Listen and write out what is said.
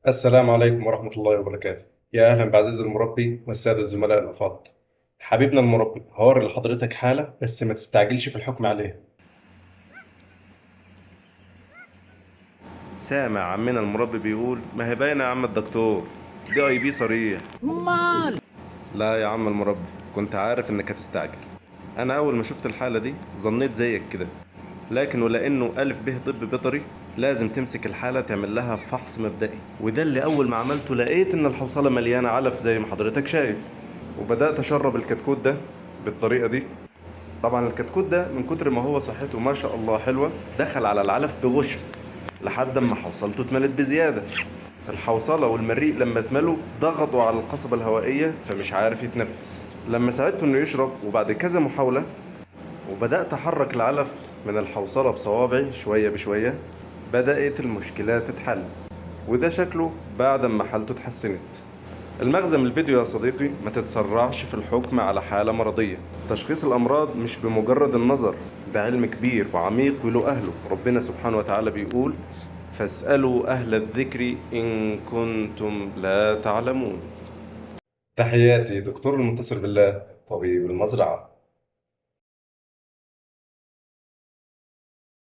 السلام عليكم ورحمة الله وبركاته. يا أهلا بعزيز المربي والسادة الزملاء الأفاضل. حبيبنا المربي، هوري لحضرتك حالة بس ما تستعجلش في الحكم عليها. سامع عمنا المربي بيقول ما هي باينة يا عم الدكتور، دي اي بي صريح. لا يا عم المربي، كنت عارف انك هتستعجل. انا اول ما شفت الحالة دي ظنيت زيك كده، لكن ولانه الف به طب بيطري لازم تمسك الحالة تعمل لها فحص مبدئي، وده اللي اول ما عملته لقيت ان الحوصلة مليانة علف زي ما حضرتك شايف، وبدأت اشرب الكتكوت ده بالطريقة دي. طبعا الكتكوت ده من كتر ما هو صحته ما شاء الله حلوة دخل على العلف بغشم لحد ما حوصلته اتملت بزيادة. الحوصلة والمريء لما اتملوا ضغطوا على القصبة الهوائية فمش عارف يتنفس. لما ساعدته انه يشرب وبعد كذا محاولة وبدأت أحرك العلف من الحوصلة بصوابعي شوية بشوية بدأت المشكلة تتحل، وده شكله بعد ما حالته اتحسنت. المغزى من الفيديو يا صديقي ما تتسرعش في الحكم على حالة مرضية. تشخيص الأمراض مش بمجرد النظر، ده علم كبير وعميق وله أهله. ربنا سبحانه وتعالى بيقول فاسألوا أهل الذكر إن كنتم لا تعلمون. تحياتي دكتور المنتصر بالله، طبيب المزرعة.